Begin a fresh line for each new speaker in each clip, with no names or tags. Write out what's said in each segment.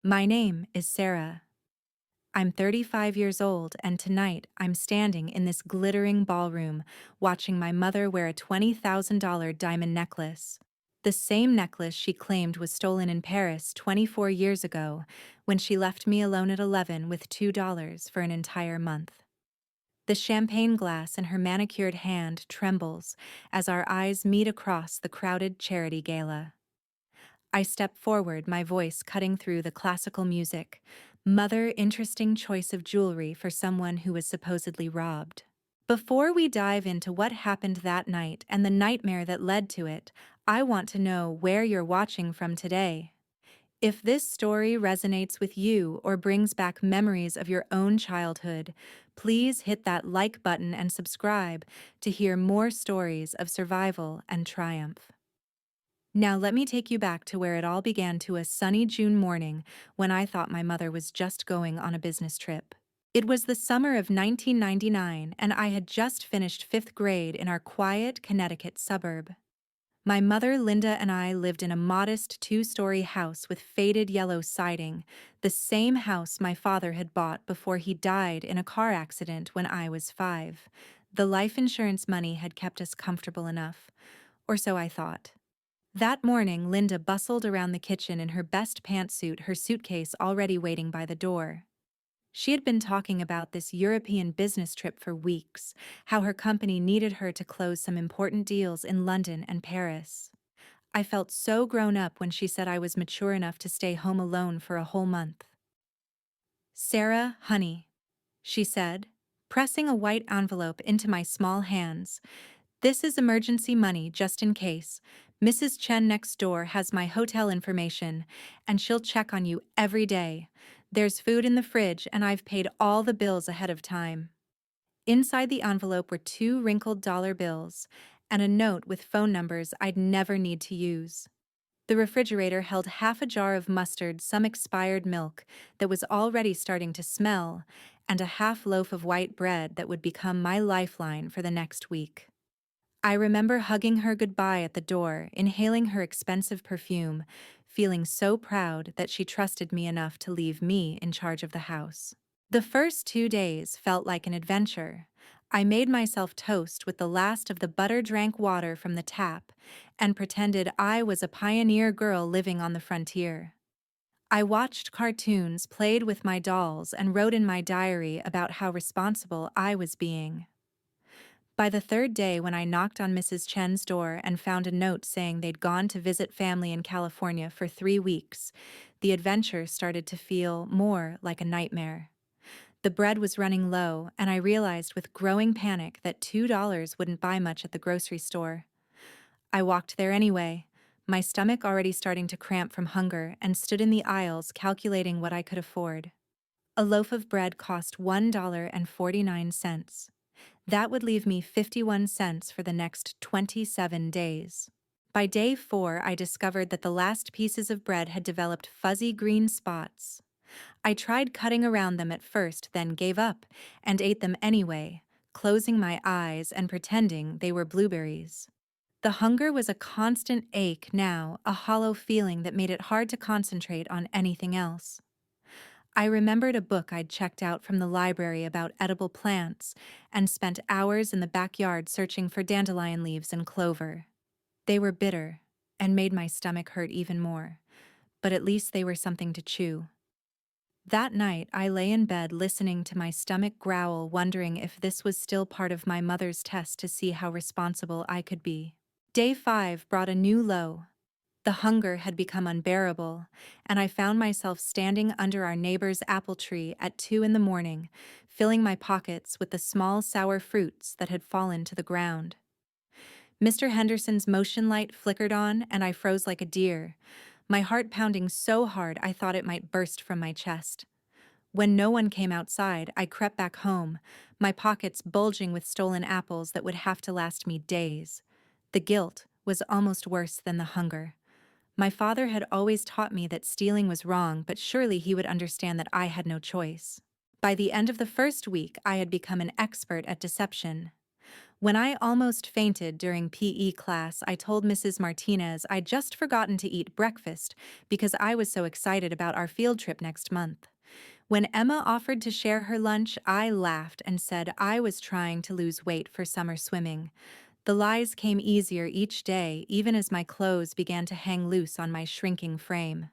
My name is Sarah. I'm 35 years old, and tonight I'm standing in this glittering ballroom watching my mother wear a $20,000 diamond necklace. The same necklace she claimed was stolen in Paris 24 years ago when she left me alone at 11 with $2 for an entire month. The champagne glass in her manicured hand trembles as our eyes meet across the crowded charity gala. I step forward, my voice cutting through the classical music. Mother, interesting choice of jewelry for someone who was supposedly robbed. Before we dive into what happened that night and the nightmare that led to it, I want to know where you're watching from today. If this story resonates with you or brings back memories of your own childhood, please hit that like button and subscribe to hear more stories of survival and triumph. Now let me take you back to where it all began, to a sunny June morning when I thought my mother was just going on a business trip. It was the summer of 1999, and I had just finished fifth grade in our quiet Connecticut suburb. My mother, Linda, and I lived in a modest two-story house with faded yellow siding, the same house my father had bought before he died in a car accident when I was 5. The life insurance money had kept us comfortable enough, or so I thought. That morning, Linda bustled around the kitchen in her best pantsuit, her suitcase already waiting by the door. She had been talking about this European business trip for weeks, how her company needed her to close some important deals in London and Paris. I felt so grown up when she said I was mature enough to stay home alone for a whole month. "Sarah, honey," she said, pressing a white envelope into my small hands. "This is emergency money just in case. Mrs. Chen next door has my hotel information, and she'll check on you every day. There's food in the fridge, and I've paid all the bills ahead of time." Inside the envelope were two wrinkled dollar bills and a note with phone numbers I'd never need to use. The refrigerator held half a jar of mustard, some expired milk that was already starting to smell, and a half loaf of white bread that would become my lifeline for the next week. I remember hugging her goodbye at the door, inhaling her expensive perfume, feeling so proud that she trusted me enough to leave me in charge of the house. The first 2 days felt like an adventure. I made myself toast with the last of the butter-drank water from the tap and pretended I was a pioneer girl living on the frontier. I watched cartoons, played with my dolls, and wrote in my diary about how responsible I was being. By the third day, when I knocked on Mrs. Chen's door and found a note saying they'd gone to visit family in California for 3 weeks, the adventure started to feel more like a nightmare. The bread was running low, and I realized with growing panic that $2 wouldn't buy much at the grocery store. I walked there anyway, my stomach already starting to cramp from hunger, and stood in the aisles calculating what I could afford. A loaf of bread cost $1.49. That would leave me 51 cents for the next 27 days. By day 4, I discovered that the last pieces of bread had developed fuzzy green spots. I tried cutting around them at first, then gave up and ate them anyway, closing my eyes and pretending they were blueberries. The hunger was a constant ache now, a hollow feeling that made it hard to concentrate on anything else. I remembered a book I'd checked out from the library about edible plants and spent hours in the backyard searching for dandelion leaves and clover. They were bitter and made my stomach hurt even more, but at least they were something to chew. That night, I lay in bed listening to my stomach growl, wondering if this was still part of my mother's test to see how responsible I could be. Day 5 brought a new low. The hunger had become unbearable, and I found myself standing under our neighbor's apple tree at 2 in the morning, filling my pockets with the small sour fruits that had fallen to the ground. Mr. Henderson's motion light flickered on, and I froze like a deer, my heart pounding so hard I thought it might burst from my chest. When no one came outside, I crept back home, my pockets bulging with stolen apples that would have to last me days. The guilt was almost worse than the hunger. My father had always taught me that stealing was wrong, but surely he would understand that I had no choice. By the end of the first week, I had become an expert at deception. When I almost fainted during PE class, I told Mrs. Martinez I'd just forgotten to eat breakfast because I was so excited about our field trip next month. When Emma offered to share her lunch, I laughed and said I was trying to lose weight for summer swimming. The lies came easier each day, even as my clothes began to hang loose on my shrinking frame.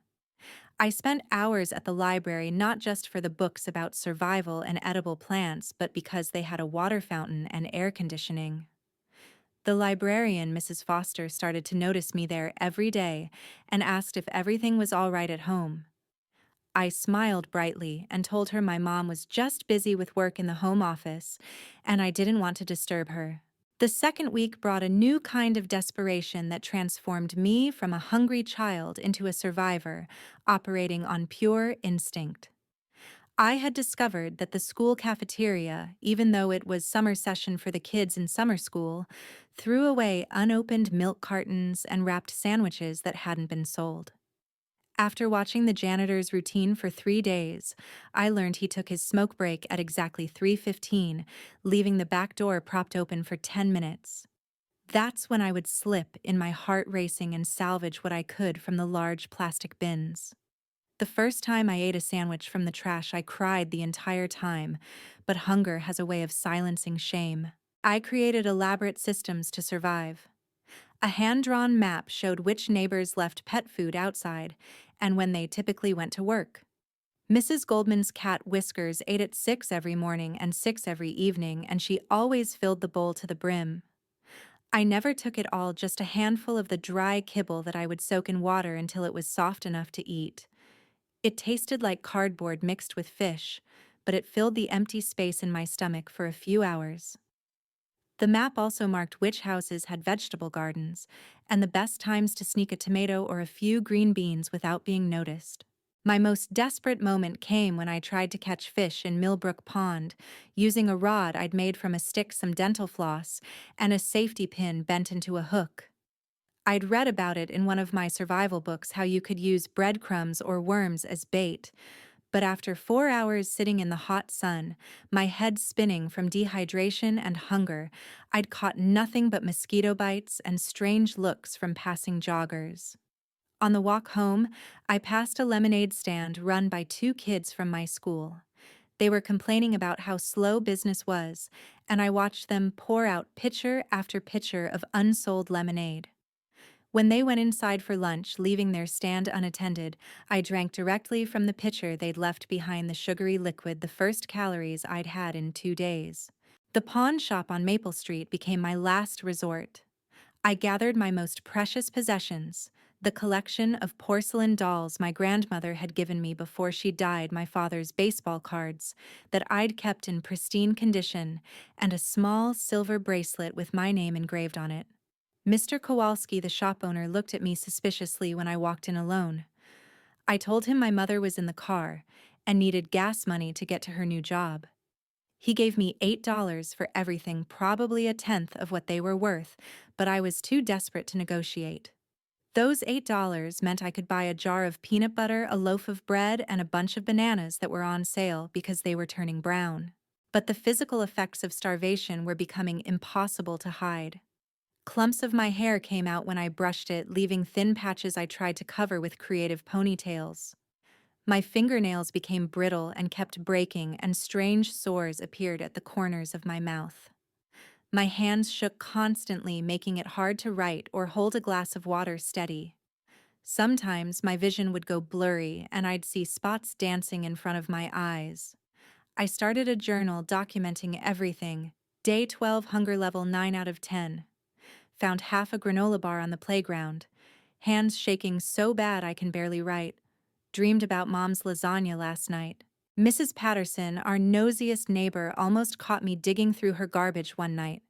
I spent hours at the library not just for the books about survival and edible plants, but because they had a water fountain and air conditioning. The librarian, Mrs. Foster, started to notice me there every day and asked if everything was all right at home. I smiled brightly and told her my mom was just busy with work in the home office and I didn't want to disturb her. The second week brought a new kind of desperation that transformed me from a hungry child into a survivor, operating on pure instinct. I had discovered that the school cafeteria, even though it was summer session for the kids in summer school, threw away unopened milk cartons and wrapped sandwiches that hadn't been sold. After watching the janitor's routine for 3 days, I learned he took his smoke break at exactly 3:15, leaving the back door propped open for 10 minutes. That's when I would slip, in my heart racing, and salvage what I could from the large plastic bins. The first time I ate a sandwich from the trash, I cried the entire time, but hunger has a way of silencing shame. I created elaborate systems to survive. A hand-drawn map showed which neighbors left pet food outside and when they typically went to work. Mrs. Goldman's cat Whiskers ate at 6 every morning and 6 every evening, and she always filled the bowl to the brim. I never took it all, just a handful of the dry kibble that I would soak in water until it was soft enough to eat. It tasted like cardboard mixed with fish, but it filled the empty space in my stomach for a few hours. The map also marked which houses had vegetable gardens, and the best times to sneak a tomato or a few green beans without being noticed. My most desperate moment came when I tried to catch fish in Millbrook Pond, using a rod I'd made from a stick, some dental floss, and a safety pin bent into a hook. I'd read about it in one of my survival books, how you could use breadcrumbs or worms as bait, but after 4 hours sitting in the hot sun, my head spinning from dehydration and hunger, I'd caught nothing but mosquito bites and strange looks from passing joggers. On the walk home, I passed a lemonade stand run by 2 kids from my school. They were complaining about how slow business was, and I watched them pour out pitcher after pitcher of unsold lemonade. When they went inside for lunch, leaving their stand unattended, I drank directly from the pitcher they'd left behind, the sugary liquid, the first calories I'd had in 2 days. The pawn shop on Maple Street became my last resort. I gathered my most precious possessions, the collection of porcelain dolls my grandmother had given me before she died, my father's baseball cards that I'd kept in pristine condition, and a small silver bracelet with my name engraved on it. Mr. Kowalski, the shop owner, looked at me suspiciously when I walked in alone. I told him my mother was in the car and needed gas money to get to her new job. He gave me $8 for everything, probably a tenth of what they were worth, but I was too desperate to negotiate. Those $8 meant I could buy a jar of peanut butter, a loaf of bread, and a bunch of bananas that were on sale because they were turning brown. But the physical effects of starvation were becoming impossible to hide. Clumps of my hair came out when I brushed it, leaving thin patches I tried to cover with creative ponytails. My fingernails became brittle and kept breaking, and strange sores appeared at the corners of my mouth. My hands shook constantly, making it hard to write or hold a glass of water steady. Sometimes my vision would go blurry and I'd see spots dancing in front of my eyes. I started a journal documenting everything. Day 12, hunger level 9 out of 10. Found half a granola bar on the playground. Hands shaking so bad I can barely write. Dreamed about Mom's lasagna last night. Mrs. Patterson, our nosiest neighbor, almost caught me digging through her garbage one night.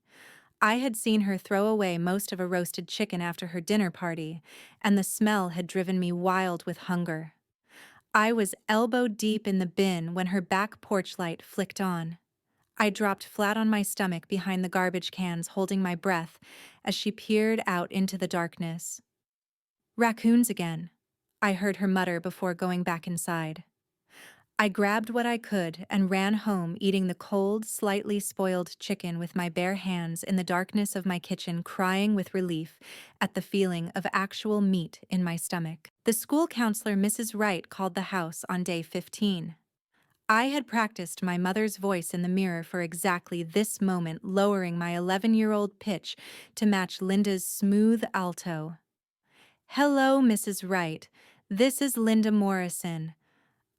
I had seen her throw away most of a roasted chicken after her dinner party, and the smell had driven me wild with hunger. I was elbow deep in the bin when her back porch light flicked on. I dropped flat on my stomach behind the garbage cans, holding my breath as she peered out into the darkness. "Raccoons again," I heard her mutter before going back inside. I grabbed what I could and ran home, eating the cold, slightly spoiled chicken with my bare hands in the darkness of my kitchen, crying with relief at the feeling of actual meat in my stomach. The school counselor, Mrs. Wright, called the house on day 15. I had practiced my mother's voice in the mirror for exactly this moment, lowering my 11-year-old pitch to match Linda's smooth alto. "Hello, Mrs. Wright. This is Linda Morrison,"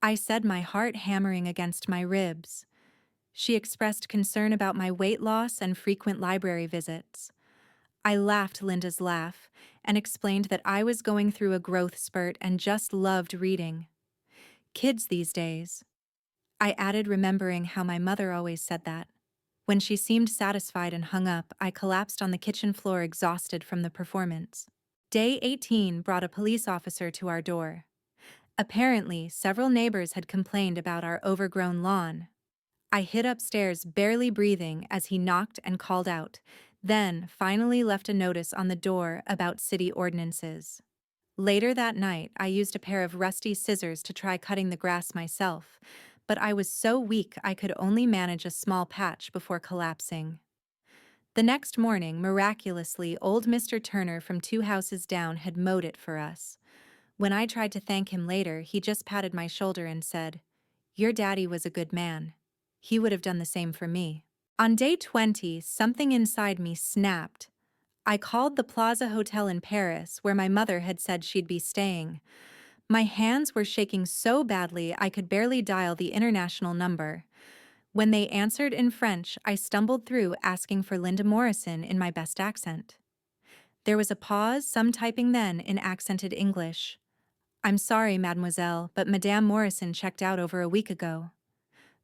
I said, my heart hammering against my ribs. She expressed concern about my weight loss and frequent library visits. I laughed Linda's laugh and explained that I was going through a growth spurt and just loved reading. Kids these days. I added, remembering how my mother always said that. When she seemed satisfied and hung up, I collapsed on the kitchen floor, exhausted from the performance. Day 18 brought a police officer to our door. Apparently, several neighbors had complained about our overgrown lawn. I hid upstairs, barely breathing, as he knocked and called out, then finally left a notice on the door about city ordinances. Later that night, I used a pair of rusty scissors to try cutting the grass myself, but I was so weak I could only manage a small patch before collapsing. The next morning, miraculously, old Mr. Turner from 2 houses down had mowed it for us. When I tried to thank him later, he just patted my shoulder and said, "Your daddy was a good man. He would have done the same for me." On day 20, something inside me snapped. I called the Plaza Hotel in Paris, where my mother had said she'd be staying. My hands were shaking so badly I could barely dial the international number. When they answered in French, I stumbled through, asking for Linda Morrison in my best accent. There was a pause, some typing, then in accented English. "I'm sorry, mademoiselle, but Madame Morrison checked out over a week ago."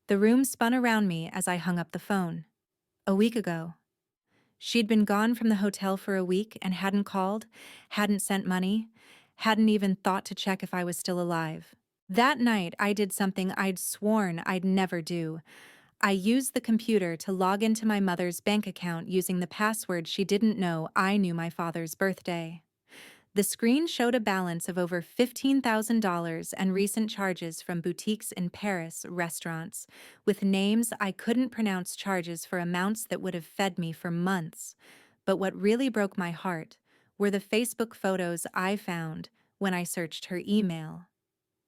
The room spun around me as I hung up the phone. A week ago. She'd been gone from the hotel for a week and hadn't called, hadn't sent money, hadn't even thought to check if I was still alive. That night, I did something I'd sworn I'd never do. I used the computer to log into my mother's bank account using the password she didn't know I knew my father's birthday. The screen showed a balance of over $15,000 and recent charges from boutiques in Paris, restaurants, with names I couldn't pronounce, charges for amounts that would have fed me for months. But what really broke my heart were the Facebook photos I found when I searched her email.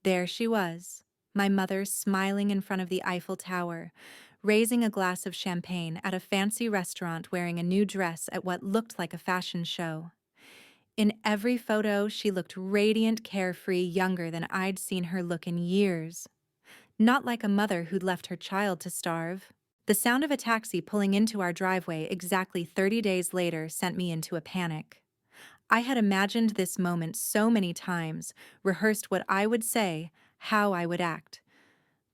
There she was, my mother, smiling in front of the Eiffel Tower, raising a glass of champagne at a fancy restaurant, wearing a new dress at what looked like a fashion show. In every photo, she looked radiant, carefree, younger than I'd seen her look in years. Not like a mother who'd left her child to starve. The sound of a taxi pulling into our driveway exactly 30 days later sent me into a panic. I had imagined this moment so many times, rehearsed what I would say, how I would act.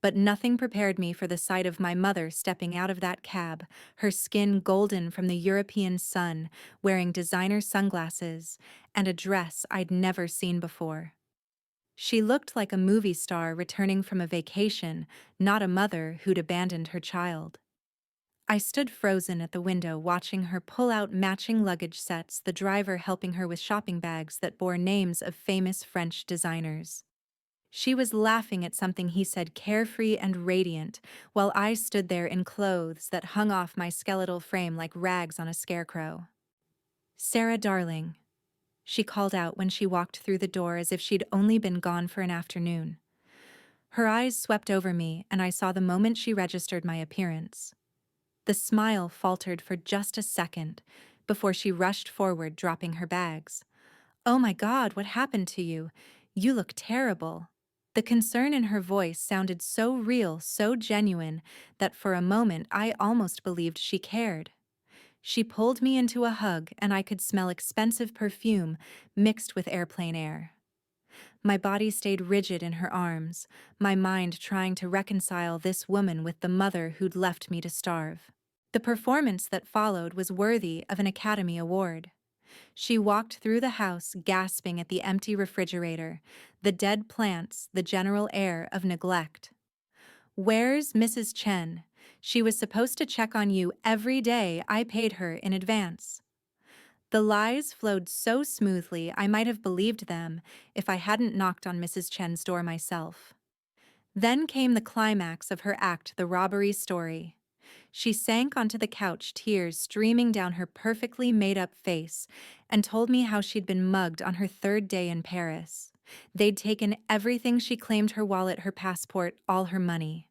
But nothing prepared me for the sight of my mother stepping out of that cab, her skin golden from the European sun, wearing designer sunglasses and a dress I'd never seen before. She looked like a movie star returning from a vacation, not a mother who'd abandoned her child. I stood frozen at the window, watching her pull out matching luggage sets, the driver helping her with shopping bags that bore names of famous French designers. She was laughing at something he said, carefree and radiant, while I stood there in clothes that hung off my skeletal frame like rags on a scarecrow. "Sarah, darling," she called out when she walked through the door, as if she'd only been gone for an afternoon. Her eyes swept over me, and I saw the moment she registered my appearance. The smile faltered for just a second before she rushed forward, dropping her bags. "Oh my God, what happened to you? You look terrible." The concern in her voice sounded so real, so genuine, that for a moment I almost believed she cared. She pulled me into a hug, and I could smell expensive perfume mixed with airplane air. My body stayed rigid in her arms, my mind trying to reconcile this woman with the mother who'd left me to starve. The performance that followed was worthy of an Academy Award. She walked through the house, gasping at the empty refrigerator, the dead plants, the general air of neglect. "Where's Mrs. Chen? She was supposed to check on you every day. I paid her in advance." The lies flowed so smoothly I might have believed them if I hadn't knocked on Mrs. Chen's door myself. Then came the climax of her act, the robbery story. She sank onto the couch, tears streaming down her perfectly made-up face, and told me how she'd been mugged on her third day in Paris. They'd taken everything she claimed: her wallet, her passport, all her money.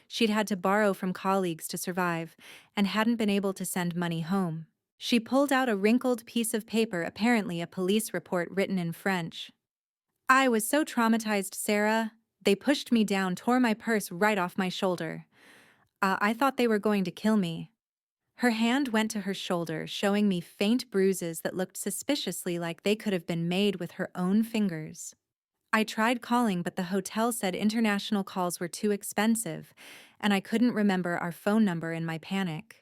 She'd had to borrow from colleagues to survive, and hadn't been able to send money home. She pulled out a wrinkled piece of paper, apparently a police report written in French. I was so traumatized, Sarah. They pushed me down, tore my purse right off my shoulder. I thought they were going to kill me. Her hand went to her shoulder, showing me faint bruises that looked suspiciously like they could have been made with her own fingers. I tried calling, but the hotel said international calls were too expensive, and I couldn't remember our phone number in my panic.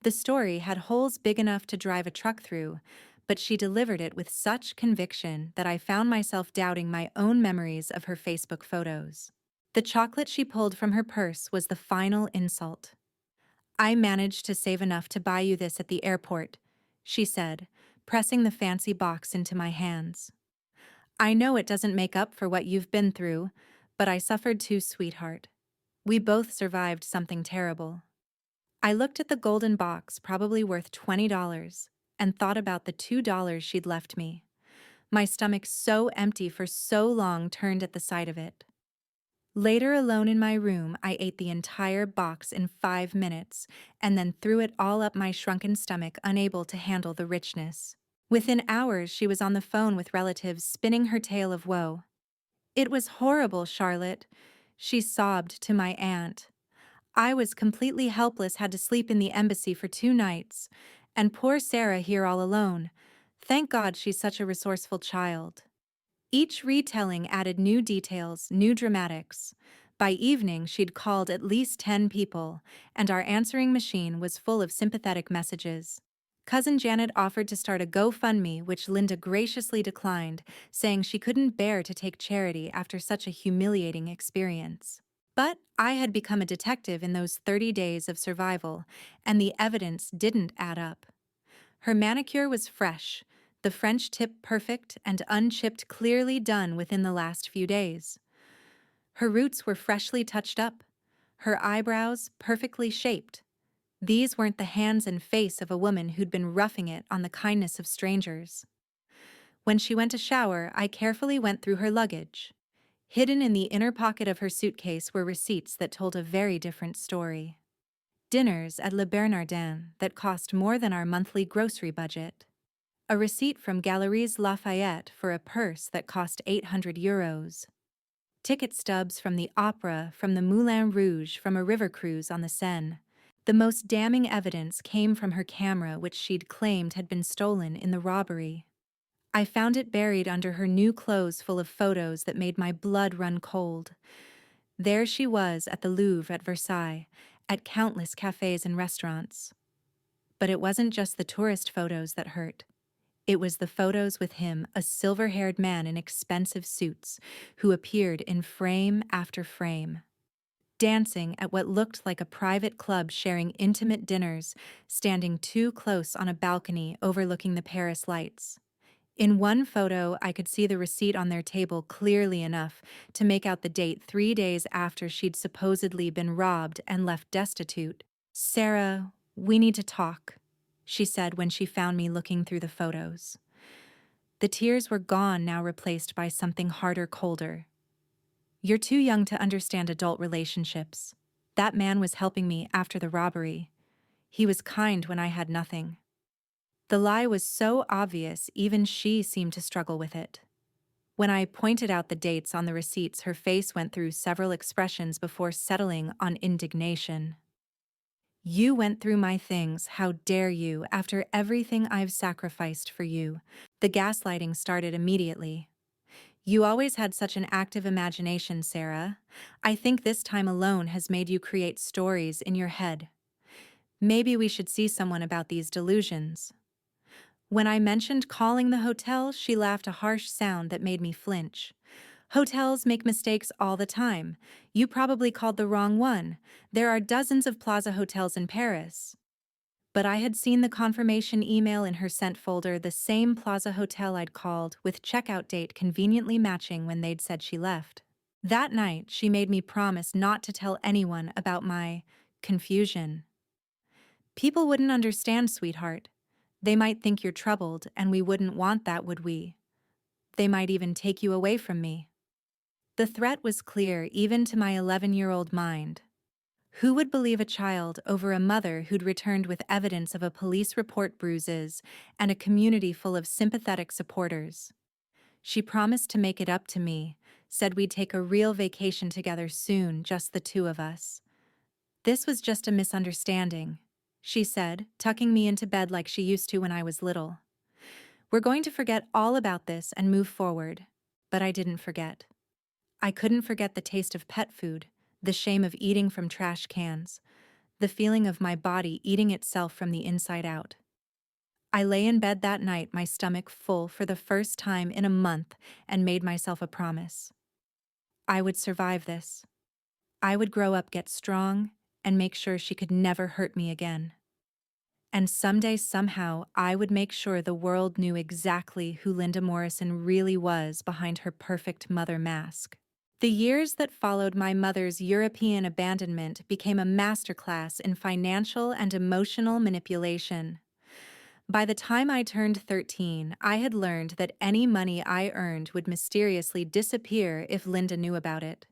The story had holes big enough to drive a truck through, but she delivered it with such conviction that I found myself doubting my own memories of her Facebook photos. The chocolate she pulled from her purse was the final insult. "I managed to save enough to buy you this at the airport," she said, pressing the fancy box into my hands. "I know it doesn't make up for what you've been through, but I suffered too, sweetheart. We both survived something terrible." I looked at the golden box, probably worth $20, and thought about the $2 she'd left me. My stomach, so empty for so long, turned at the sight of it. Later, alone in my room, I ate the entire box in 5 minutes, and then threw it all up my shrunken stomach, unable to handle the richness. Within hours, she was on the phone with relatives, spinning her tale of woe. "It was horrible, Charlotte," she sobbed to my aunt. "I was completely helpless, had to sleep in the embassy for 2 nights. And poor Sarah here all alone. Thank God she's such a resourceful child." Each retelling added new details, new dramatics. By evening, she'd called at least 10 people, and our answering machine was full of sympathetic messages. Cousin Janet offered to start a GoFundMe, which Linda graciously declined, saying she couldn't bear to take charity after such a humiliating experience. But I had become a detective in those 30 days of survival, and the evidence didn't add up. Her manicure was fresh, the French tip perfect, and unchipped, clearly done within the last few days. Her roots were freshly touched up, her eyebrows perfectly shaped. These weren't the hands and face of a woman who'd been roughing it on the kindness of strangers. When she went to shower, I carefully went through her luggage. Hidden in the inner pocket of her suitcase were receipts that told a very different story. Dinners at Le Bernardin that cost more than our monthly grocery budget. A receipt from Galeries Lafayette for a purse that cost €800. Ticket stubs from the opera, from the Moulin Rouge, from a river cruise on the Seine. The most damning evidence came from her camera, which she'd claimed had been stolen in the robbery. I found it buried under her new clothes, full of photos that made my blood run cold. There she was at the Louvre, at Versailles, at countless cafes and restaurants. But it wasn't just the tourist photos that hurt. It was the photos with him, a silver-haired man in expensive suits, who appeared in frame after frame. Dancing at what looked like a private club, sharing intimate dinners, standing too close on a balcony overlooking the Paris lights. In one photo, I could see the receipt on their table clearly enough to make out the date, 3 days after she'd supposedly been robbed and left destitute. "Sarah, we need to talk," she said when she found me looking through the photos. The tears were gone, now replaced by something harder, colder. "You're too young to understand adult relationships. That man was helping me after the robbery. He was kind when I had nothing." The lie was so obvious, even she seemed to struggle with it. When I pointed out the dates on the receipts, her face went through several expressions before settling on indignation. "You went through my things, how dare you, after everything I've sacrificed for you." The gaslighting started immediately. "You always had such an active imagination, Sarah. I think this time alone has made you create stories in your head. Maybe we should see someone about these delusions." When I mentioned calling the hotel, she laughed, a harsh sound that made me flinch. "Hotels make mistakes all the time. You probably called the wrong one. There are dozens of Plaza hotels in Paris." But I had seen the confirmation email in her sent folder, the same Plaza hotel I'd called, with checkout date conveniently matching when they'd said she left. That night, she made me promise not to tell anyone about my confusion. People wouldn't understand, sweetheart. They might think you're troubled, and we wouldn't want that, would we? They might even take you away from me. The threat was clear even to my 11-year-old mind. Who would believe a child over a mother who'd returned with evidence of a police report, bruises, and a community full of sympathetic supporters? She promised to make it up to me, said we'd take a real vacation together soon, just the two of us. This was just a misunderstanding, she said, tucking me into bed like she used to when I was little. We're going to forget all about this and move forward. But I didn't forget. I couldn't forget the taste of pet food, the shame of eating from trash cans, the feeling of my body eating itself from the inside out. I lay in bed that night, my stomach full for the first time in a month, and made myself a promise. I would survive this. I would grow up, get strong, and make sure she could never hurt me again. And someday, somehow, I would make sure the world knew exactly who Linda Morrison really was behind her perfect mother mask. The years that followed my mother's European abandonment became a masterclass in financial and emotional manipulation. By the time I turned 13, I had learned that any money I earned would mysteriously disappear if Linda knew about it.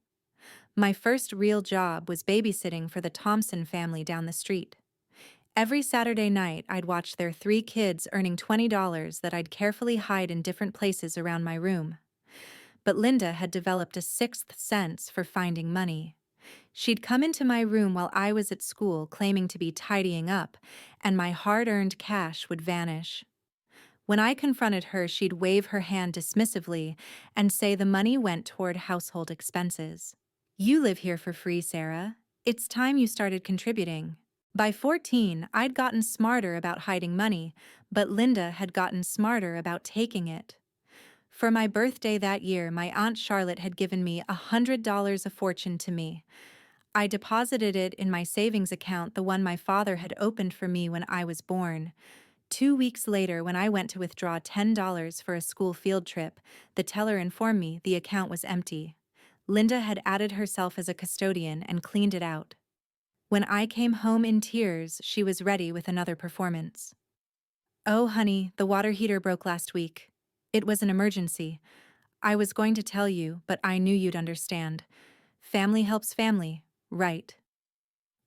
My first real job was babysitting for the Thompson family down the street. Every Saturday night, I'd watch their 3 kids earning $20 that I'd carefully hide in different places around my room. But Linda had developed a sixth sense for finding money. She'd come into my room while I was at school claiming to be tidying up, and my hard-earned cash would vanish. When I confronted her, she'd wave her hand dismissively and say the money went toward household expenses. You live here for free, Sarah. It's time you started contributing. By 14, I'd gotten smarter about hiding money, but Linda had gotten smarter about taking it. For my birthday that year, my Aunt Charlotte had given me $100, a fortune to me. I deposited it in my savings account, the one my father had opened for me when I was born. 2 weeks later, when I went to withdraw $10 for a school field trip, the teller informed me the account was empty. Linda had added herself as a custodian and cleaned it out. When I came home in tears, she was ready with another performance. Oh, honey, the water heater broke last week. It was an emergency. I was going to tell you, but I knew you'd understand. Family helps family, right?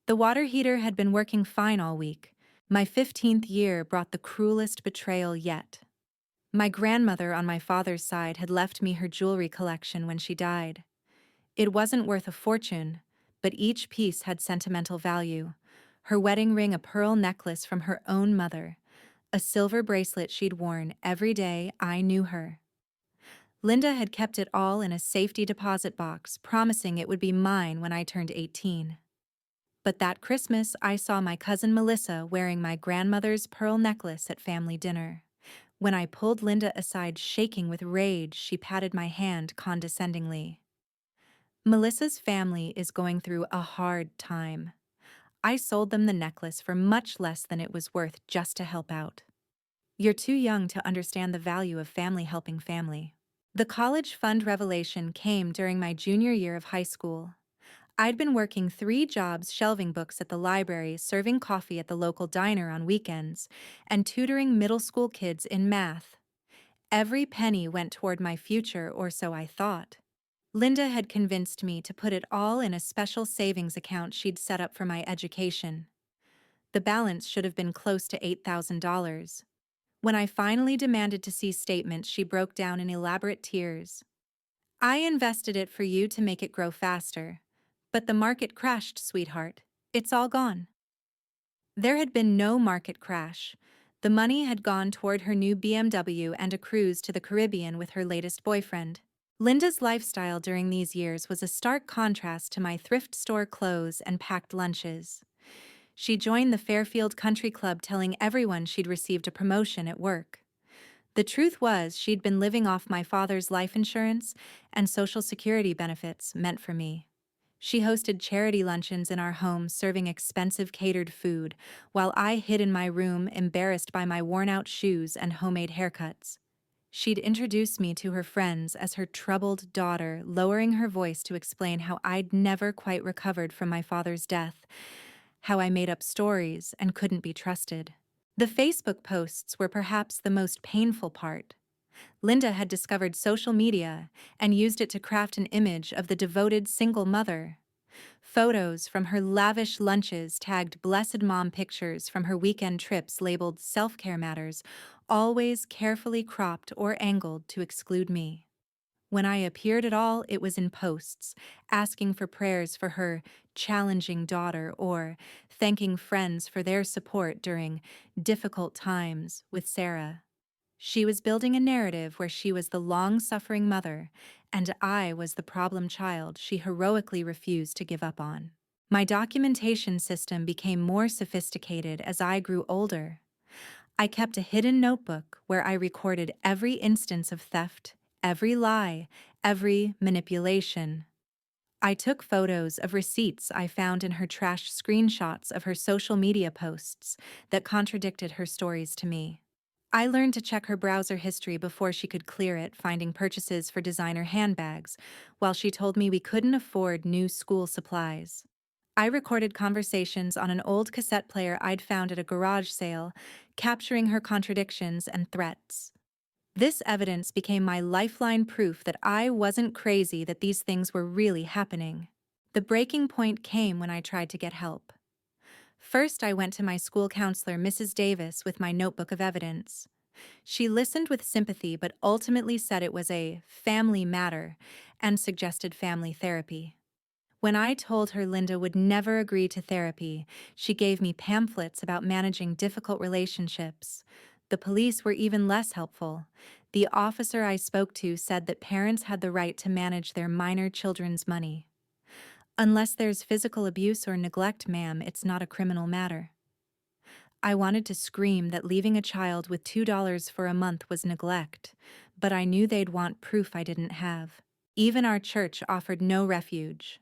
The water heater had been working fine all week. My 15th year brought the cruelest betrayal yet. My grandmother on my father's side had left me her jewelry collection when she died. It wasn't worth a fortune, but each piece had sentimental value. Her wedding ring, a pearl necklace from her own mother, a silver bracelet she'd worn every day I knew her. Linda had kept it all in a safety deposit box, promising it would be mine when I turned 18. But that Christmas, I saw my cousin Melissa wearing my grandmother's pearl necklace at family dinner. When I pulled Linda aside, shaking with rage, she patted my hand condescendingly. Melissa's family is going through a hard time. I sold them the necklace for much less than it was worth just to help out. You're too young to understand the value of family helping family. The college fund revelation came during my junior year of high school. I'd been working 3 jobs, shelving books at the library, serving coffee at the local diner on weekends, and tutoring middle school kids in math. Every penny went toward my future, or so I thought. Linda had convinced me to put it all in a special savings account she'd set up for my education. The balance should have been close to $8,000. When I finally demanded to see statements, she broke down in elaborate tears. I invested it for you to make it grow faster. But the market crashed, sweetheart. It's all gone. There had been no market crash. The money had gone toward her new BMW and a cruise to the Caribbean with her latest boyfriend. Linda's lifestyle during these years was a stark contrast to my thrift store clothes and packed lunches. She joined the Fairfield Country Club, telling everyone she'd received a promotion at work. The truth was, she'd been living off my father's life insurance and Social Security benefits meant for me. She hosted charity luncheons in our home, serving expensive catered food, while I hid in my room, embarrassed by my worn-out shoes and homemade haircuts. She'd introduce me to her friends as her troubled daughter, lowering her voice to explain how I'd never quite recovered from my father's death, how I made up stories and couldn't be trusted. The Facebook posts were perhaps the most painful part. Linda had discovered social media and used it to craft an image of the devoted single mother. Photos from her lavish lunches tagged blessed mom pictures from her weekend trips labeled self-care matters, always carefully cropped or angled to exclude me. When I appeared at all, it was in posts, asking for prayers for her challenging daughter or thanking friends for their support during difficult times with Sarah. She was building a narrative where she was the long-suffering mother, and I was the problem child she heroically refused to give up on. My documentation system became more sophisticated as I grew older. I kept a hidden notebook where I recorded every instance of theft, every lie, every manipulation. I took photos of receipts I found in her trash screenshots of her social media posts that contradicted her stories to me. I learned to check her browser history before she could clear it, finding purchases for designer handbags, while she told me we couldn't afford new school supplies. I recorded conversations on an old cassette player I'd found at a garage sale, capturing her contradictions and threats. This evidence became my lifeline proof that I wasn't crazy, that these things were really happening. The breaking point came when I tried to get help. First, I went to my school counselor, Mrs. Davis, with my notebook of evidence. She listened with sympathy but ultimately said it was a family matter and suggested family therapy. When I told her Linda would never agree to therapy, she gave me pamphlets about managing difficult relationships. The police were even less helpful. The officer I spoke to said that parents had the right to manage their minor children's money. Unless there's physical abuse or neglect, ma'am, it's not a criminal matter. I wanted to scream that leaving a child with $2 for a month was neglect, but I knew they'd want proof I didn't have. Even our church offered no refuge.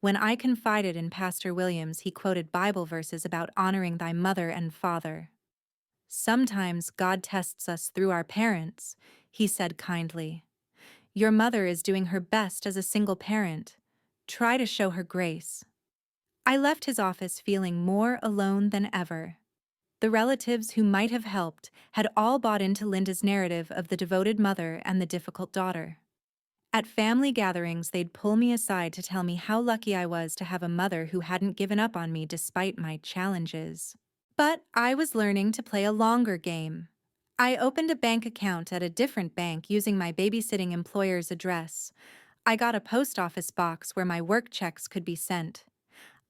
When I confided in Pastor Williams, he quoted Bible verses about honoring thy mother and father. Sometimes God tests us through our parents, he said kindly. Your mother is doing her best as a single parent. Try to show her grace. I left his office feeling more alone than ever. The relatives who might have helped had all bought into Linda's narrative of the devoted mother and the difficult daughter. At family gatherings, they'd pull me aside to tell me how lucky I was to have a mother who hadn't given up on me despite my challenges. But I was learning to play a longer game. I opened a bank account at a different bank using my babysitting employer's address. I got a post office box where my work checks could be sent.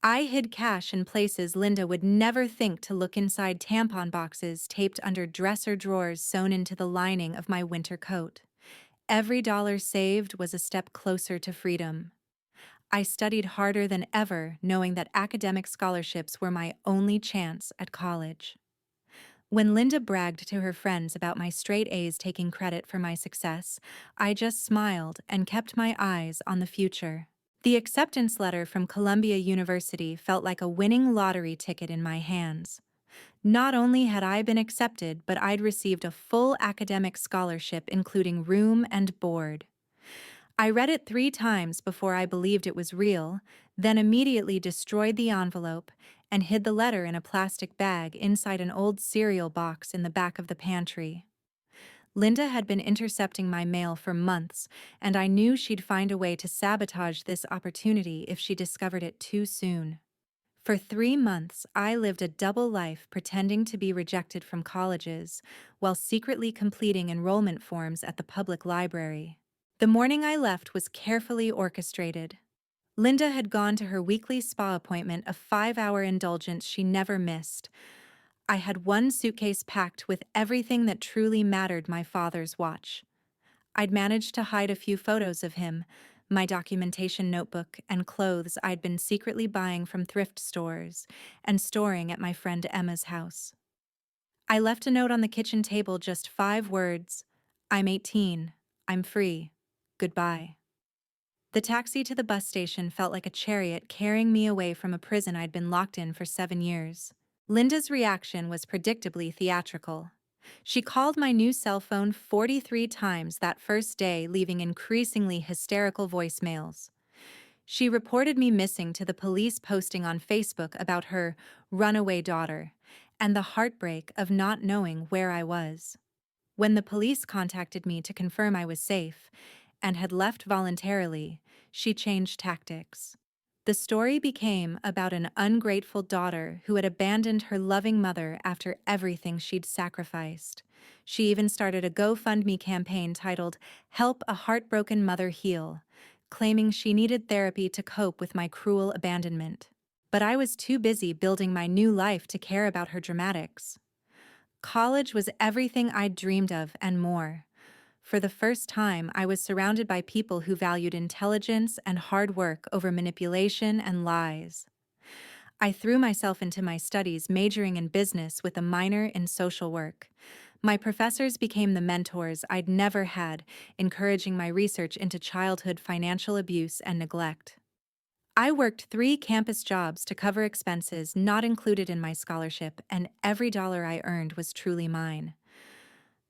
I hid cash in places Linda would never think to look: inside tampon boxes taped under dresser drawers sewn into the lining of my winter coat. Every dollar saved was a step closer to freedom. I studied harder than ever, knowing that academic scholarships were my only chance at college. When Linda bragged to her friends about my straight A's taking credit for my success, I just smiled and kept my eyes on the future. The acceptance letter from Columbia University felt like a winning lottery ticket in my hands. Not only had I been accepted, but I'd received a full academic scholarship, including room and board. I read it 3 times before I believed it was real, then immediately destroyed the envelope and hid the letter in a plastic bag inside an old cereal box in the back of the pantry. Linda had been intercepting my mail for months, and I knew she'd find a way to sabotage this opportunity if she discovered it too soon. For 3 months, I lived a double life, pretending to be rejected from colleges while secretly completing enrollment forms at the public library. The morning I left was carefully orchestrated. Linda had gone to her weekly spa appointment, a 5-hour indulgence she never missed. I had one suitcase packed with everything that truly mattered: my father's watch. I'd managed to hide a few photos of him, my documentation notebook, and clothes I'd been secretly buying from thrift stores and storing at my friend Emma's house. I left a note on the kitchen table, just 5 words: I'm 18, I'm free, goodbye. The taxi to the bus station felt like a chariot carrying me away from a prison I'd been locked in for 7 years. Linda's reaction was predictably theatrical. She called my new cell phone 43 times that first day, leaving increasingly hysterical voicemails. She reported me missing to the police, posting on Facebook about her runaway daughter and the heartbreak of not knowing where I was. When the police contacted me to confirm I was safe and had left voluntarily, she changed tactics. The story became about an ungrateful daughter who had abandoned her loving mother after everything she'd sacrificed. She even started a GoFundMe campaign titled "Help a Heartbroken Mother Heal," claiming she needed therapy to cope with my cruel abandonment. But I was too busy building my new life to care about her dramatics. College was everything I'd dreamed of and more. For the first time, I was surrounded by people who valued intelligence and hard work over manipulation and lies. I threw myself into my studies, majoring in business with a minor in social work. My professors became the mentors I'd never had, encouraging my research into childhood financial abuse and neglect. I worked 3 campus jobs to cover expenses not included in my scholarship, and every dollar I earned was truly mine.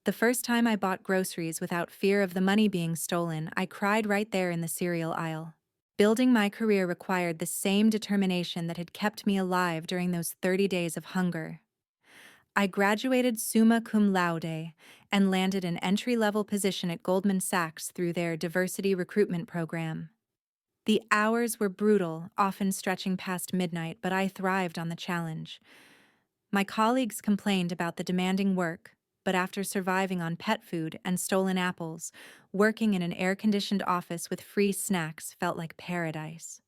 The first time I bought groceries without fear of the money being stolen, I cried right there in the cereal aisle. Building my career required the same determination that had kept me alive during those 30 days of hunger. I graduated summa cum laude and landed an entry-level position at Goldman Sachs through their diversity recruitment program. The hours were brutal, often stretching past midnight, but I thrived on the challenge. My colleagues complained about the demanding work, but after surviving on pet food and stolen apples, working in an air-conditioned office with free snacks felt like paradise.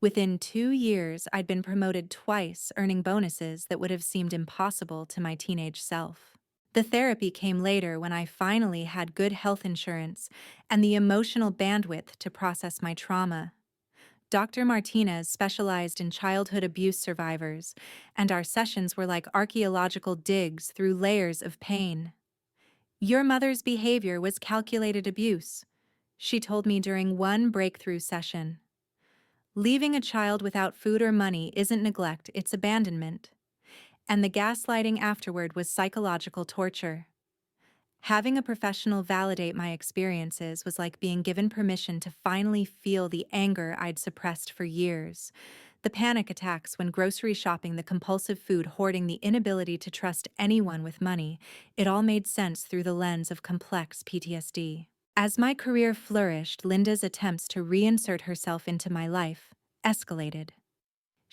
Within 2 years, I'd been promoted twice, earning bonuses that would have seemed impossible to my teenage self. The therapy came later, when I finally had good health insurance and the emotional bandwidth to process my trauma. Dr. Martinez specialized in childhood abuse survivors, and our sessions were like archaeological digs through layers of pain. "Your mother's behavior was calculated abuse," she told me during one breakthrough session. "Leaving a child without food or money isn't neglect, it's abandonment." And the gaslighting afterward was psychological torture. Having a professional validate my experiences was like being given permission to finally feel the anger I'd suppressed for years. The panic attacks when grocery shopping, the compulsive food hoarding, the inability to trust anyone with money, it all made sense through the lens of complex PTSD. As my career flourished, Linda's attempts to reinsert herself into my life escalated.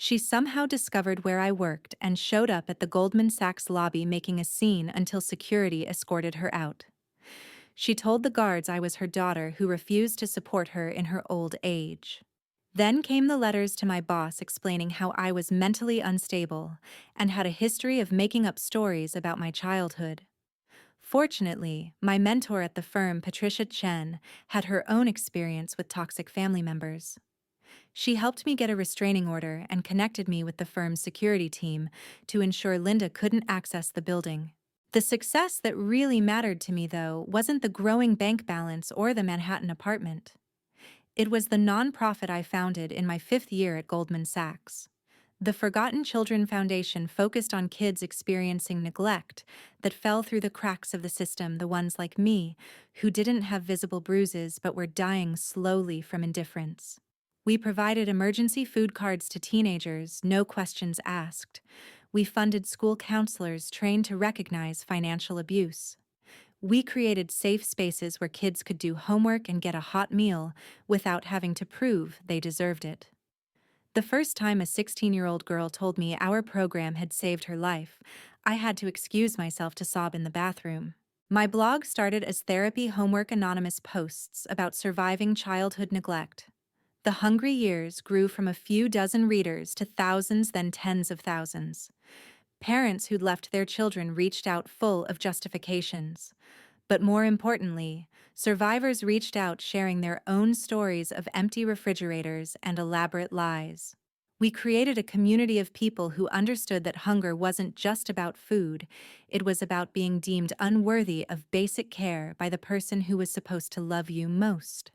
She somehow discovered where I worked and showed up at the Goldman Sachs lobby, making a scene until security escorted her out. She told the guards I was her daughter who refused to support her in her old age. Then came the letters to my boss explaining how I was mentally unstable and had a history of making up stories about my childhood. Fortunately, my mentor at the firm, Patricia Chen, had her own experience with toxic family members. She helped me get a restraining order and connected me with the firm's security team to ensure Linda couldn't access the building. The success that really mattered to me, though, wasn't the growing bank balance or the Manhattan apartment. It was the nonprofit I founded in my 5th year at Goldman Sachs. The Forgotten Children Foundation focused on kids experiencing neglect that fell through the cracks of the system, the ones like me, who didn't have visible bruises but were dying slowly from indifference. We provided emergency food cards to teenagers, no questions asked. We funded school counselors trained to recognize financial abuse. We created safe spaces where kids could do homework and get a hot meal without having to prove they deserved it. The first time a 16-year-old girl told me our program had saved her life, I had to excuse myself to sob in the bathroom. My blog started as Therapy Homework Anonymous posts about surviving childhood neglect. The hungry years grew from a few dozen readers to thousands, then tens of thousands. Parents who'd left their children reached out full of justifications. But more importantly, survivors reached out sharing their own stories of empty refrigerators and elaborate lies. We created a community of people who understood that hunger wasn't just about food, it was about being deemed unworthy of basic care by the person who was supposed to love you most.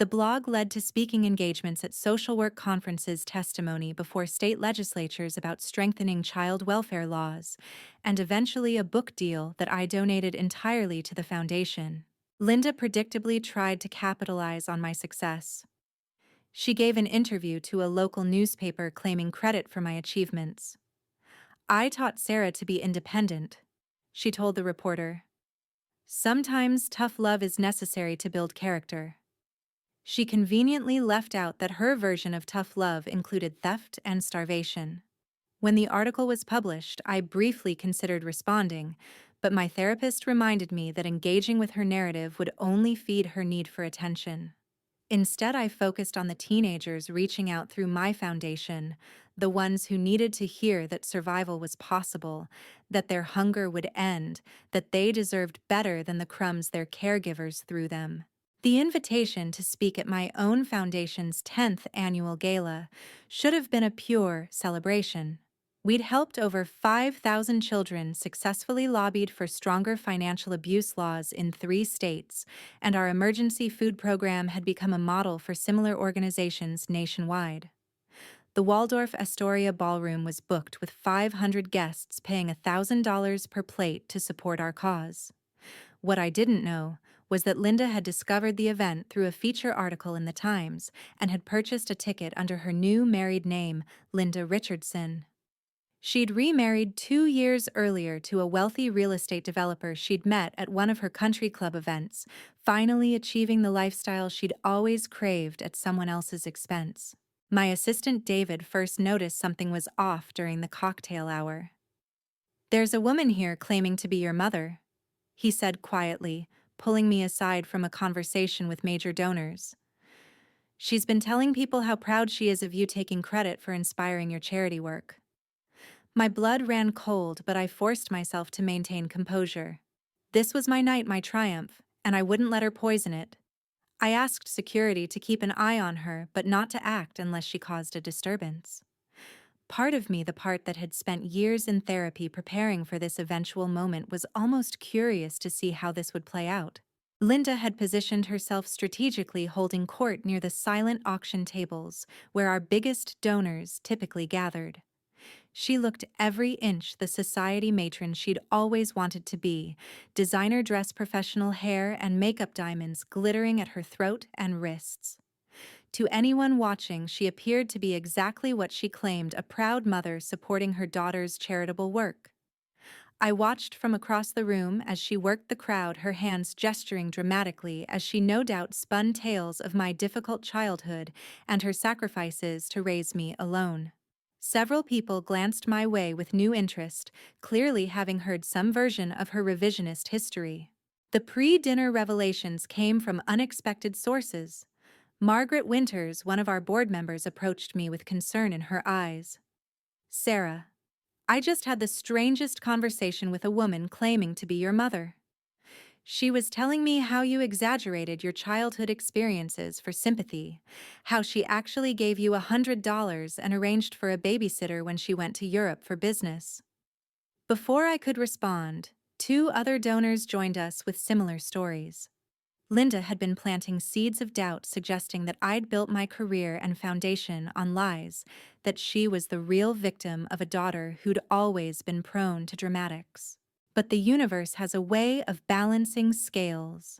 The blog led to speaking engagements at social work conferences, testimony before state legislatures about strengthening child welfare laws, and eventually a book deal that I donated entirely to the foundation. Linda predictably tried to capitalize on my success. She gave an interview to a local newspaper claiming credit for my achievements. "I taught Sarah to be independent," she told the reporter. "Sometimes tough love is necessary to build character." She conveniently left out that her version of tough love included theft and starvation. When the article was published, I briefly considered responding, but my therapist reminded me that engaging with her narrative would only feed her need for attention. Instead, I focused on the teenagers reaching out through my foundation, the ones who needed to hear that survival was possible, that their hunger would end, that they deserved better than the crumbs their caregivers threw them. The invitation to speak at my own foundation's 10th annual gala should have been a pure celebration. We'd helped over 5,000 children, successfully lobbied for stronger financial abuse laws in 3 states, and our emergency food program had become a model for similar organizations nationwide. The Waldorf Astoria Ballroom was booked with 500 guests paying $1,000 per plate to support our cause. What I didn't know was that Linda had discovered the event through a feature article in the Times and had purchased a ticket under her new married name, Linda Richardson. She'd remarried 2 years earlier to a wealthy real estate developer she'd met at one of her country club events, finally achieving the lifestyle she'd always craved at someone else's expense. My assistant David first noticed something was off during the cocktail hour. "There's a woman here claiming to be your mother," he said quietly, pulling me aside from a conversation with major donors. "She's been telling people how proud she is of you taking credit for inspiring your charity work." My blood ran cold, but I forced myself to maintain composure. This was my night, my triumph, and I wouldn't let her poison it. I asked security to keep an eye on her, but not to act unless she caused a disturbance. Part of me, the part that had spent years in therapy preparing for this eventual moment, was almost curious to see how this would play out. Linda had positioned herself strategically, holding court near the silent auction tables, where our biggest donors typically gathered. She looked every inch the society matron she'd always wanted to be, designer dress, professional hair, and makeup diamonds glittering at her throat and wrists. To anyone watching, she appeared to be exactly what she claimed, a proud mother supporting her daughter's charitable work. I watched from across the room as she worked the crowd, her hands gesturing dramatically as she no doubt spun tales of my difficult childhood and her sacrifices to raise me alone. Several people glanced my way with new interest, clearly having heard some version of her revisionist history. The pre-dinner revelations came from unexpected sources. Margaret Winters, one of our board members, approached me with concern in her eyes. "Sarah, I just had the strangest conversation with a woman claiming to be your mother. She was telling me how you exaggerated your childhood experiences for sympathy, how she actually gave you $100 and arranged for a babysitter when she went to Europe for business." Before I could respond, 2 other donors joined us with similar stories. Linda had been planting seeds of doubt, suggesting that I'd built my career and foundation on lies, that she was the real victim of a daughter who'd always been prone to dramatics. But the universe has a way of balancing scales.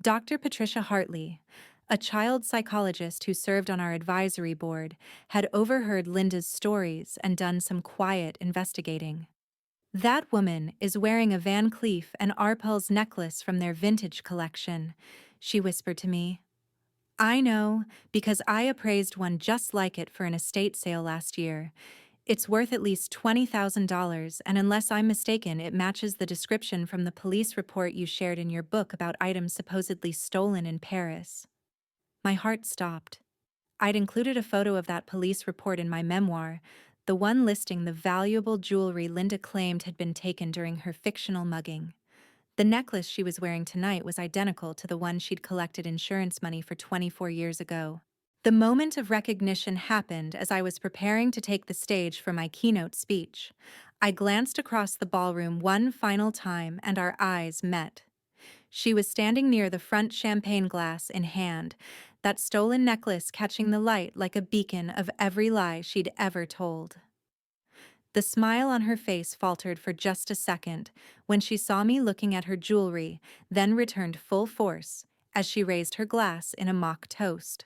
Dr. Patricia Hartley, a child psychologist who served on our advisory board, had overheard Linda's stories and done some quiet investigating. "That woman is wearing a Van Cleef and Arpels necklace from their vintage collection," she whispered to me. "I know, because I appraised one just like it for an estate sale last year. It's worth at least $20,000, and unless I'm mistaken, it matches the description from the police report you shared in your book about items supposedly stolen in Paris." My heart stopped. I'd included a photo of that police report in my memoir, the one listing the valuable jewelry Linda claimed had been taken during her fictional mugging. The necklace she was wearing tonight was identical to the one she'd collected insurance money for 24 years ago. The moment of recognition happened as I was preparing to take the stage for my keynote speech. I glanced across the ballroom one final time and our eyes met. She was standing near the front, champagne glass in hand, that stolen necklace catching the light like a beacon of every lie she'd ever told. The smile on her face faltered for just a second when she saw me looking at her jewelry, then returned full force as she raised her glass in a mock toast.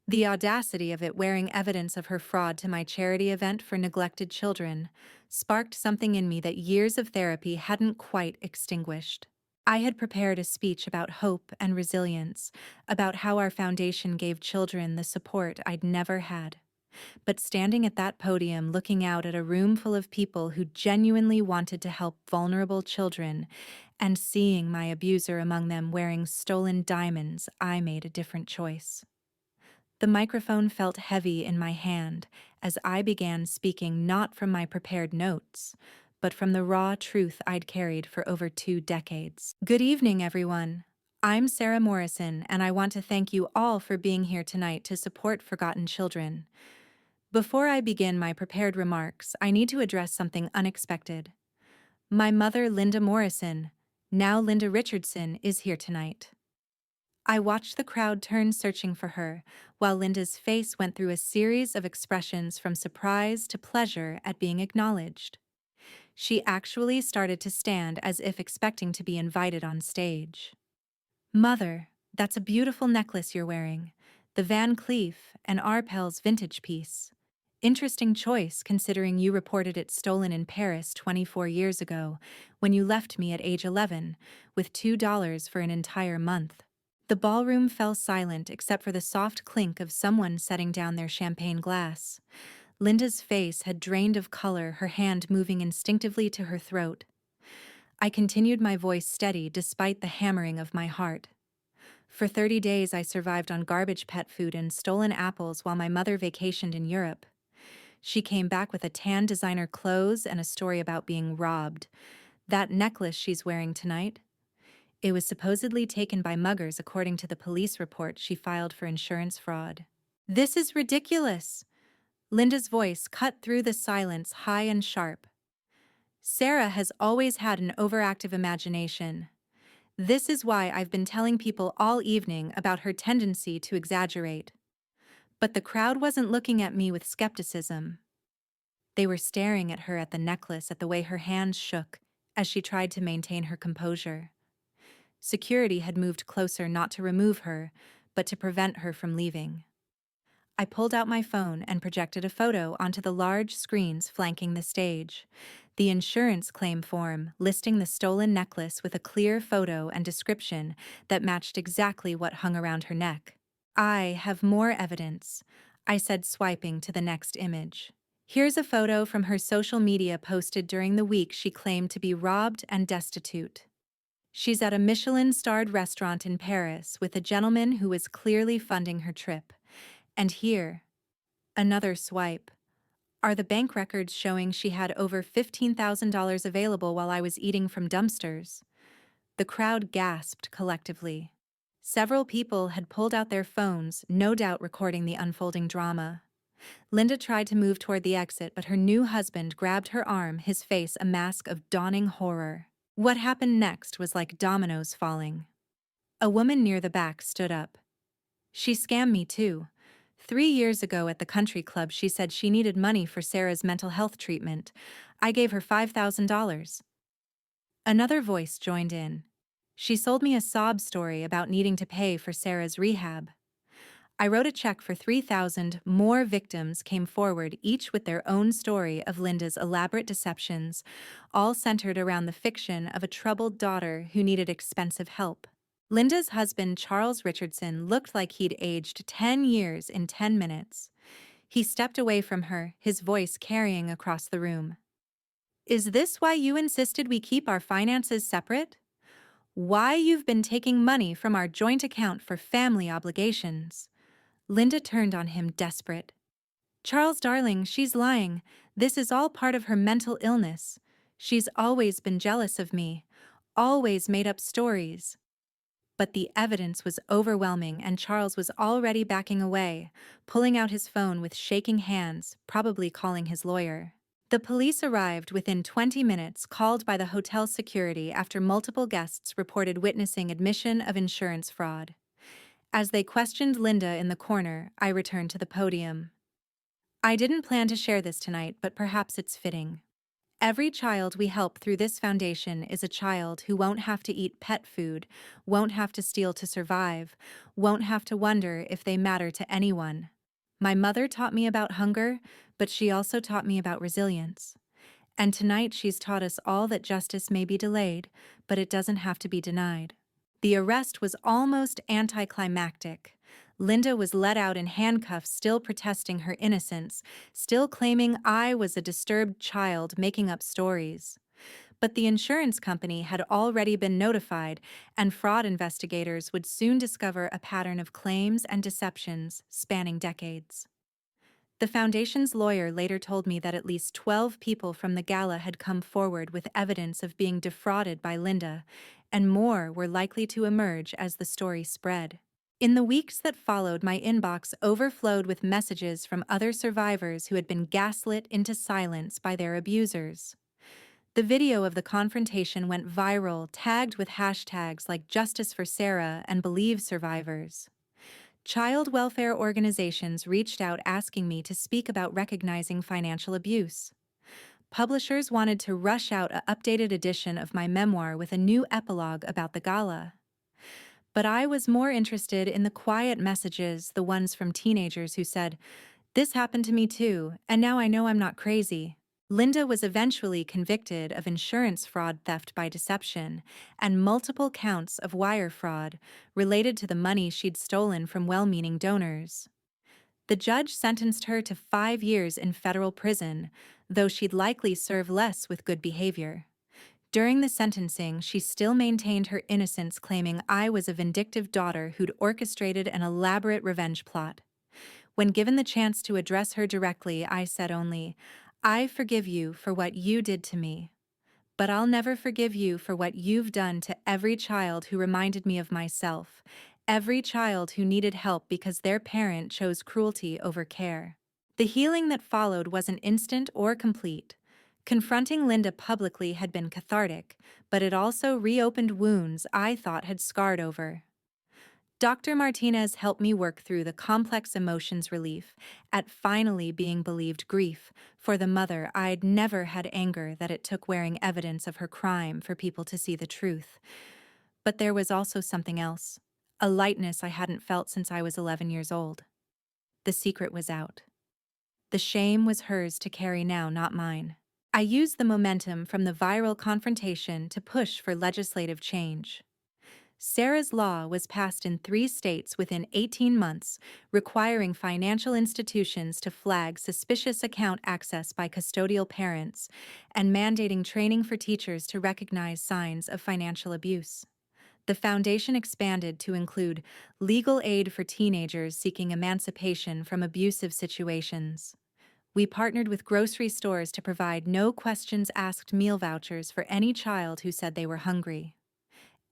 The audacity of it, wearing evidence of her fraud to my charity event for neglected children, sparked something in me that years of therapy hadn't quite extinguished. I had prepared a speech about hope and resilience, about how our foundation gave children the support I'd never had. But standing at that podium looking out at a room full of people who genuinely wanted to help vulnerable children, and seeing my abuser among them wearing stolen diamonds, I made a different choice. The microphone felt heavy in my hand as I began speaking not from my prepared notes, but from the raw truth I'd carried for over 2 decades. Good evening, everyone. I'm Sarah Morrison, and I want to thank you all for being here tonight to support forgotten children. Before I begin my prepared remarks, I need to address something unexpected. My mother, Linda Morrison, now Linda Richardson, is here tonight. I watched the crowd turn searching for her, while Linda's face went through a series of expressions from surprise to pleasure at being acknowledged. She actually started to stand as if expecting to be invited on stage. Mother, that's a beautiful necklace you're wearing. The Van Cleef and Arpels vintage piece. Interesting choice considering you reported it stolen in Paris 24 years ago, when you left me at age 11, with $2 for an entire month. The ballroom fell silent except for the soft clink of someone setting down their champagne glass. Linda's face had drained of color, her hand moving instinctively to her throat. I continued, my voice steady despite the hammering of my heart. For 30 days I survived on garbage pet food and stolen apples while my mother vacationed in Europe. She came back with a tan designer clothes and a story about being robbed. That necklace she's wearing tonight? It was supposedly taken by muggers according to the police report she filed for insurance fraud. This is ridiculous. Linda's voice cut through the silence, high and sharp. Sarah has always had an overactive imagination. This is why I've been telling people all evening about her tendency to exaggerate. But the crowd wasn't looking at me with skepticism. They were staring at her, at the necklace, at the way her hands shook as she tried to maintain her composure. Security had moved closer not to remove her, but to prevent her from leaving. I pulled out my phone and projected a photo onto the large screens flanking the stage. The insurance claim form listing the stolen necklace with a clear photo and description that matched exactly what hung around her neck. I have more evidence, I said, swiping to the next image. Here's a photo from her social media posted during the week she claimed to be robbed and destitute. She's at a Michelin-starred restaurant in Paris with a gentleman who is clearly funding her trip. And here, another swipe, are the bank records showing she had over $15,000 available while I was eating from dumpsters. The crowd gasped collectively. Several people had pulled out their phones, no doubt recording the unfolding drama. Linda tried to move toward the exit, but her new husband grabbed her arm, his face a mask of dawning horror. What happened next was like dominoes falling. A woman near the back stood up. She scammed me too. 3 years ago at the country club, she said she needed money for Sarah's mental health treatment. I gave her $5,000. Another voice joined in. She sold me a sob story about needing to pay for Sarah's rehab. I wrote a check for $3,000. More victims came forward, each with their own story of Linda's elaborate deceptions, all centered around the fiction of a troubled daughter who needed expensive help. Linda's husband, Charles Richardson, looked like he'd aged 10 years in 10 minutes. He stepped away from her, his voice carrying across the room. Is this why you insisted we keep our finances separate? Why you've been taking money from our joint account for family obligations? Linda turned on him, desperate. Charles, darling, she's lying. This is all part of her mental illness. She's always been jealous of me, always made up stories. But the evidence was overwhelming, and Charles was already backing away, pulling out his phone with shaking hands, probably calling his lawyer. The police arrived within 20 minutes, called by the hotel security after multiple guests reported witnessing admission of insurance fraud. As they questioned Linda in the corner, I returned to the podium. I didn't plan to share this tonight, but perhaps it's fitting. Every child we help through this foundation is a child who won't have to eat pet food, won't have to steal to survive, won't have to wonder if they matter to anyone. My mother taught me about hunger, but she also taught me about resilience. And tonight she's taught us all that justice may be delayed, but it doesn't have to be denied. The arrest was almost anticlimactic. Linda was let out in handcuffs, still protesting her innocence, still claiming I was a disturbed child making up stories. But the insurance company had already been notified, and fraud investigators would soon discover a pattern of claims and deceptions spanning decades. The foundation's lawyer later told me that at least 12 people from the gala had come forward with evidence of being defrauded by Linda, and more were likely to emerge as the story spread. In the weeks that followed, my inbox overflowed with messages from other survivors who had been gaslit into silence by their abusers. The video of the confrontation went viral, tagged with hashtags like Justice for Sarah and Believe Survivors. Child welfare organizations reached out asking me to speak about recognizing financial abuse. Publishers wanted to rush out an updated edition of my memoir with a new epilogue about the gala. But I was more interested in the quiet messages, the ones from teenagers who said, "This happened to me too, and now I know I'm not crazy." Linda was eventually convicted of insurance fraud, theft by deception, and multiple counts of wire fraud related to the money she'd stolen from well-meaning donors. The judge sentenced her to 5 years in federal prison, though she'd likely serve less with good behavior. During the sentencing, she still maintained her innocence, claiming I was a vindictive daughter who'd orchestrated an elaborate revenge plot. When given the chance to address her directly, I said only, "I forgive you for what you did to me. But I'll never forgive you for what you've done to every child who reminded me of myself, every child who needed help because their parent chose cruelty over care." The healing that followed wasn't instant or complete. Confronting Linda publicly had been cathartic, but it also reopened wounds I thought had scarred over. Dr. Martinez helped me work through the complex emotions, relief at finally being believed, grief for the mother I'd never had, anger that it took wearing evidence of her crime for people to see the truth. But there was also something else, a lightness I hadn't felt since I was 11 years old. The secret was out. The shame was hers to carry now, not mine. I used the momentum from the viral confrontation to push for legislative change. Sarah's law was passed in 3 states within 18 months, requiring financial institutions to flag suspicious account access by custodial parents and mandating training for teachers to recognize signs of financial abuse. The foundation expanded to include legal aid for teenagers seeking emancipation from abusive situations. We partnered with grocery stores to provide no-questions-asked meal vouchers for any child who said they were hungry.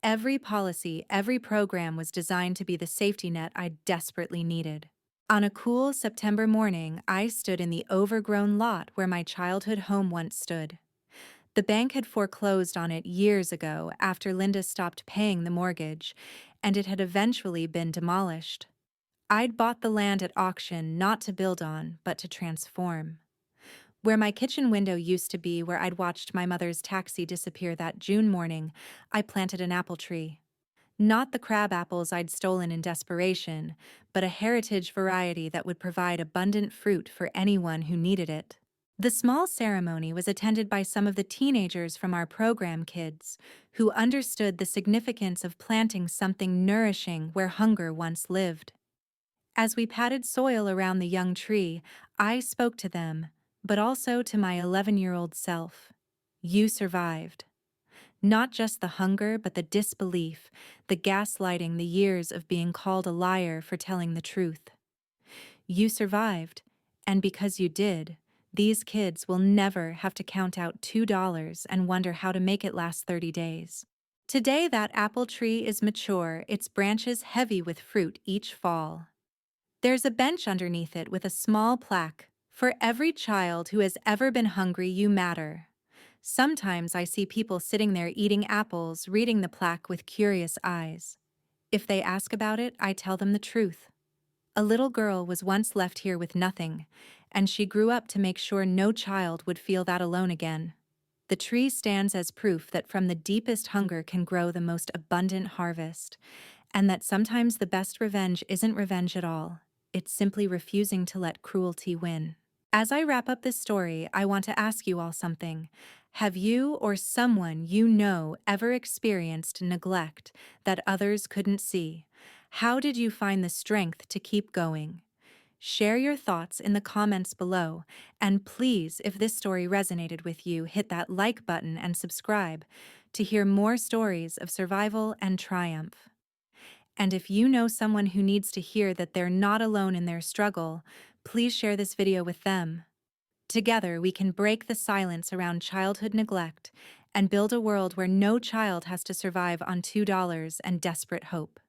Every policy, every program was designed to be the safety net I desperately needed. On a cool September morning, I stood in the overgrown lot where my childhood home once stood. The bank had foreclosed on it years ago after Linda stopped paying the mortgage, and it had eventually been demolished. I'd bought the land at auction not to build on, but to transform. Where my kitchen window used to be, where I'd watched my mother's taxi disappear that June morning, I planted an apple tree. Not the crab apples I'd stolen in desperation, but a heritage variety that would provide abundant fruit for anyone who needed it. The small ceremony was attended by some of the teenagers from our program, kids, who understood the significance of planting something nourishing where hunger once lived. As we patted soil around the young tree, I spoke to them, but also to my 11-year-old self. You survived. Not just the hunger, but the disbelief, the gaslighting, the years of being called a liar for telling the truth. You survived, and because you did, these kids will never have to count out $2 and wonder how to make it last 30 days. Today, that apple tree is mature, its branches heavy with fruit each fall. There's a bench underneath it with a small plaque. For every child who has ever been hungry, you matter. Sometimes I see people sitting there eating apples, reading the plaque with curious eyes. If they ask about it, I tell them the truth. A little girl was once left here with nothing, and she grew up to make sure no child would feel that alone again. The tree stands as proof that from the deepest hunger can grow the most abundant harvest, and that sometimes the best revenge isn't revenge at all. It's simply refusing to let cruelty win. As I wrap up this story, I want to ask you all something. Have you or someone you know ever experienced neglect that others couldn't see? How did you find the strength to keep going? Share your thoughts in the comments below, and please, if this story resonated with you, hit that like button and subscribe to hear more stories of survival and triumph. And if you know someone who needs to hear that they're not alone in their struggle, please share this video with them. Together, we can break the silence around childhood neglect and build a world where no child has to survive on $2 and desperate hope.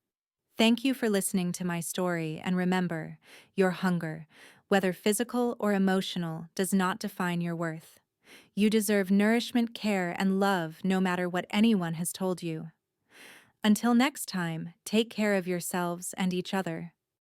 Thank you for listening to my story, and remember, your hunger, whether physical or emotional, does not define your worth. You deserve nourishment, care, and love no matter what anyone has told you. Until next time, take care of yourselves and each other.